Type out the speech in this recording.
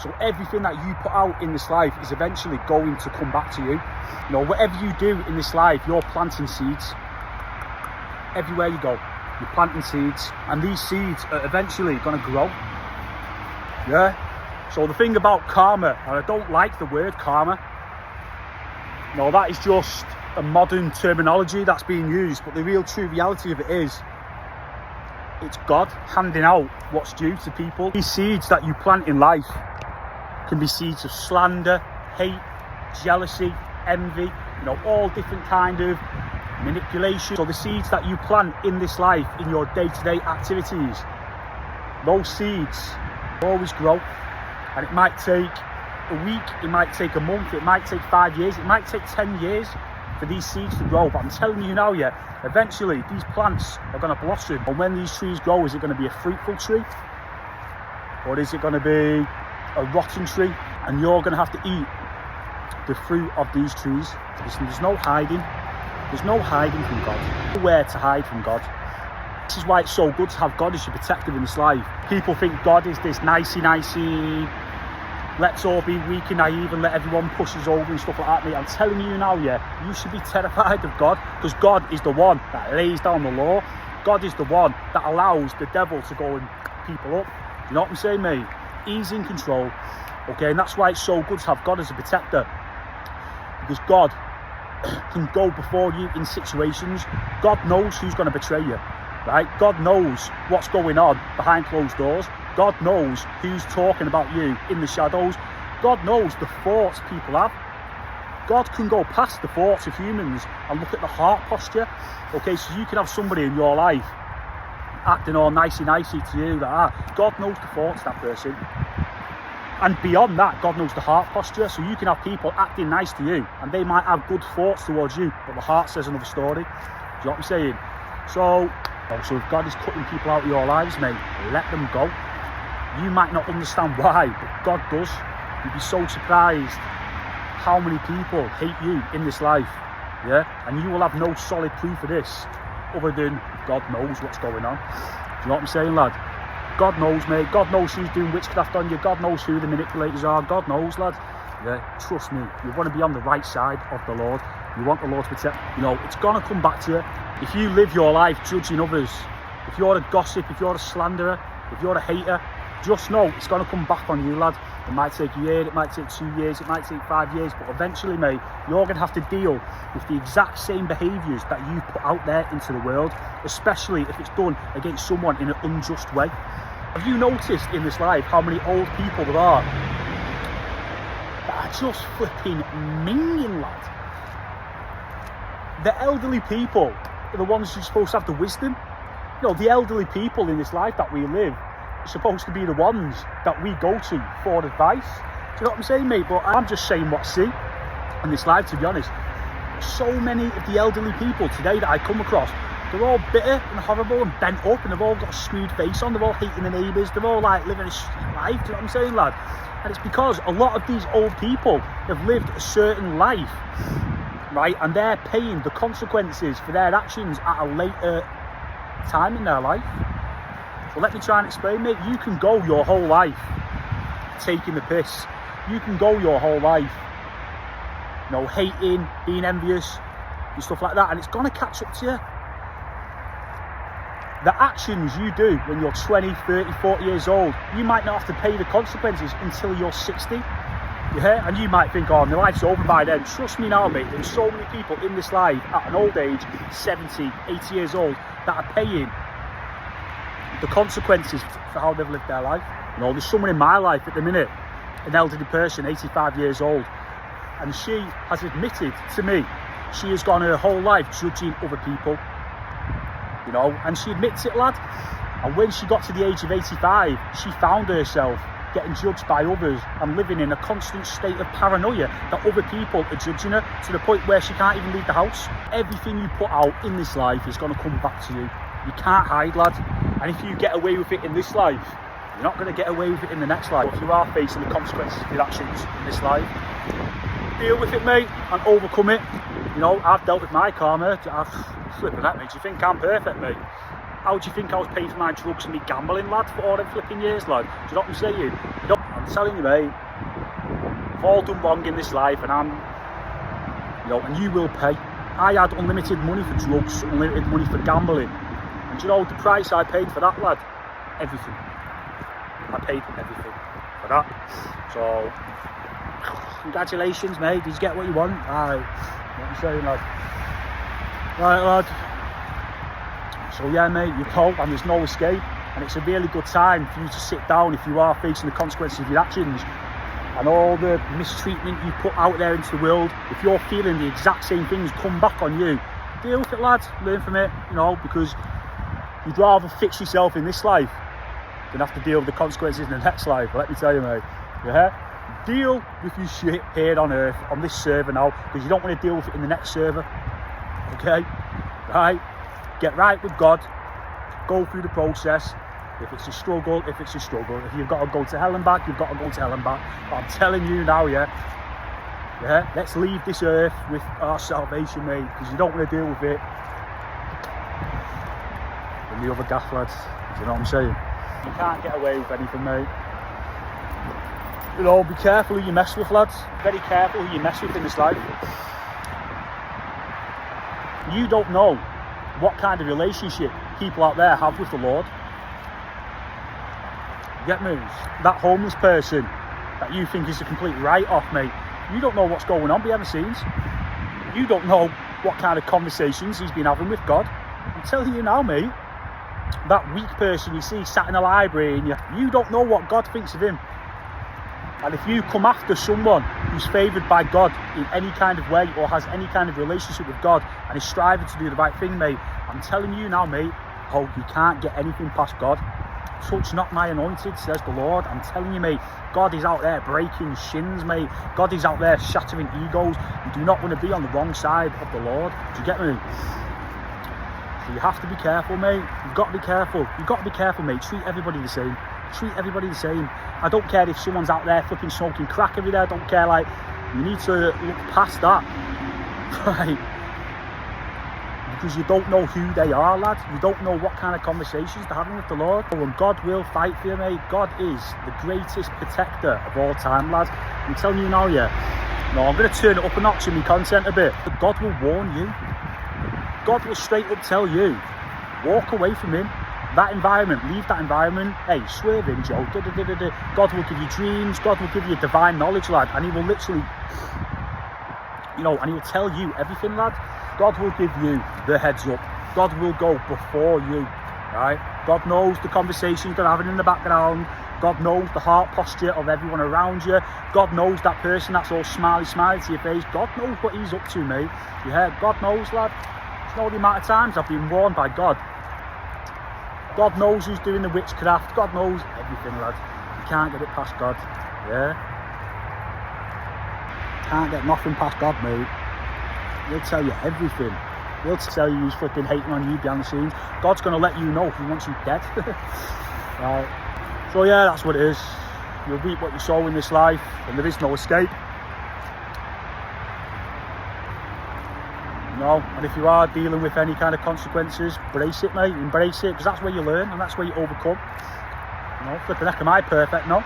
So everything that you put out in this life is eventually going to come back to you. You know, whatever you do in this life, you're planting seeds. Everywhere you go, you're planting seeds, and these seeds are eventually going to grow. Yeah. So the thing about karma, and I don't like the word karma. No, that is just a modern terminology that's being used, but the real true reality of it is, it's God handing out what's due to people. These seeds that you plant in life can be seeds of slander, hate, jealousy, envy, you know, all different kind of manipulation. So the seeds that you plant in this life, in your day-to-day activities, those seeds always grow. And it might take a week, it might take a month, it might take 5 years, it might take 10 years for these seeds to grow. But I'm telling you now, yeah, eventually these plants are going to blossom. And when these trees grow, is it going to be a fruitful tree? Or is it going to be a rotten tree? And you're going to have to eat the fruit of these trees. There's no hiding. There's no hiding from God. Nowhere to hide from God. This is why it's so good to have God as your protector in this life. People think God is this nicey, let's all be weak and naive and let everyone push us over and stuff like that, mate. I'm telling you now, yeah, you should be terrified of God, because God is the one that lays down the law. God is the one that allows the devil to go and people up. You know what I'm saying, mate? He's in control, okay? And that's why it's so good to have God as a protector, because God can go before you in situations. God knows who's going to betray you. Right? God knows what's going on behind closed doors. God knows who's talking about you in the shadows. God knows the thoughts people have. God can go past the thoughts of humans and look at the heart posture. Okay, so you can have somebody in your life acting all nicey to you. God knows the thoughts of that person. And beyond that, God knows the heart posture. So you can have people acting nice to you, and they might have good thoughts towards you, but the heart says another story. Do you know what I'm saying? So if God is cutting people out of your lives, mate, let them go. You might not understand why, but God does. You'd be so surprised how many people hate you in this life, yeah? And you will have no solid proof of this other than God knows what's going on. Do you know what I'm saying, lad? God knows, mate. God knows who's doing witchcraft on you. God knows who the manipulators are. God knows, lad. Yeah, trust me. You want to be on the right side of the Lord. You want the Lord to protect. You know, it's going to come back to you. If you live your life judging others, if you're a gossip, if you're a slanderer, if you're a hater, just know it's going to come back on you, lad. It might take a year, it might take 2 years, it might take 5 years, but eventually, mate, you're going to have to deal with the exact same behaviours that you put out there into the world, especially if it's done against someone in an unjust way. Have you noticed in this life how many old people there are that are just flipping minging, lad? The elderly people are the ones who're supposed to have the wisdom. You know, the elderly people in this life that we live are supposed to be the ones that we go to for advice. Do you know what I'm saying, mate? But I'm just saying what I see in this life, to be honest. So many of the elderly people today that I come across, they're all bitter and horrible and bent up, and they've all got a screwed face on. They're all hating the neighbours. They're all like living a shit life. Do you know what I'm saying, lad? And it's because a lot of these old people have lived a certain life, right? And they're paying the consequences for their actions at a later time in their life. So let me try and explain, mate. You can go your whole life taking the piss. You can go your whole life, you know, hating, being envious, and stuff like that, and it's going to catch up to you. The actions you do when you're 20, 30, 40 years old, you might not have to pay the consequences until you're 60. Yeah? And you might think, oh, my life's over by then. Trust me now, mate, there's so many people in this life at an old age, 70, 80 years old, that are paying the consequences for how they've lived their life. You know, there's someone in my life at the minute, an elderly person, 85 years old, and she has admitted to me she has gone her whole life judging other people. You know, and she admits it, lad. And when she got to the age of 85, she found herself getting judged by others and living in a constant state of paranoia that other people are judging her, to the point where she can't even leave the house. Everything you put out in this life is going to come back to you. You can't hide, lad. And if you get away with it in this life, you're not going to get away with it in the next life. If you are facing the consequences of your actions in this life, deal with it, mate, and overcome it. You know, I've dealt with my karma. I've flipping at me. Do you think I'm perfect, mate? How do you think I was paying for my drugs and me gambling, lad, for all them flipping years, lad? Do you know what I'm saying? You know, I'm telling you, mate, we've all done wrong in this life, and and you will pay. I had unlimited money for drugs, unlimited money for gambling, and do you know the price I paid for that, lad? Everything. I paid everything for that. So, congratulations, mate. Did you get what you want? Right. What are you saying, lad? Right, lad. So yeah, mate, you know, and there's no escape, and it's a really good time for you to sit down if you are facing the consequences of your actions and all the mistreatment you put out there into the world. If you're feeling the exact same things come back on you, deal with it, lad. Learn from it, you know, because you'd rather fix yourself in this life than have to deal with the consequences in the next life. Let me tell you, mate. Yeah, deal with your shit here on earth, on this server now, because you don't want to deal with it in the next server. Okay, right? Get right with God. Go through the process. If it's a struggle, if you've got to go to hell and back, you've got to go to hell and back. But I'm telling you now, yeah, let's leave this earth with our salvation, mate, because you don't want to deal with it in the other gaff, lads. Do you know what I'm saying? You can't get away with anything, mate. You know, be careful who you mess with, lads. Very careful who you mess with in this life. You don't know what kind of relationship people out there have with the Lord. Get me? That homeless person that you think is a complete write-off, mate, you don't know what's going on behind the scenes. You don't know what kind of conversations he's been having with God. I'm telling you now, mate, that weak person you see sat in a library, and you don't know what God thinks of him. And if you come after someone who's favoured by God in any kind of way, or has any kind of relationship with God and is striving to do the right thing, mate, I'm telling you now, mate, you can't get anything past God. Touch not my anointed, says the Lord. I'm telling you, mate, God is out there breaking shins, mate. God is out there shattering egos. You do not want to be on the wrong side of the Lord. Do you get me? So you have to be careful, mate. You've got to be careful. You've got to be careful, mate. Treat everybody the same. Treat everybody the same. I don't care if someone's out there flipping smoking crack every day. I don't care. Like, you need to look past that, right? Because you don't know who they are, lad. You don't know what kind of conversations they're having with the Lord. And God will fight for you, mate. God is the greatest protector of all time, lad. I'm telling you now, yeah. No, I'm going to turn it up a notch in my content a bit. But God will warn you. God will straight up tell you, walk away from him. That environment, leave that environment. Hey, swerve in, Joe. God will give you dreams. God will give you divine knowledge, lad. And he will literally, and he will tell you everything, lad. God will give you the heads up. God will go before you, right? God knows the conversations they're having in the background. God knows the heart posture of everyone around you. God knows that person that's all smiley to your face. God knows what he's up to, mate. Yeah, God knows, lad. It's not the amount of times I've been warned by God. God knows who's doing the witchcraft. God knows everything, lad. You can't get it past God. Yeah? Can't get nothing past God, mate. He'll tell you everything. He'll tell you who's flipping hating on you behind the scenes. God's going to let you know if he wants you dead. Right. So yeah, that's what it is. You'll reap what you sow in this life, and there is no escape. And if you are dealing with any kind of consequences, brace it, mate. Embrace it, because that's where you learn and that's where you overcome. Flipping heck, am I perfect? No.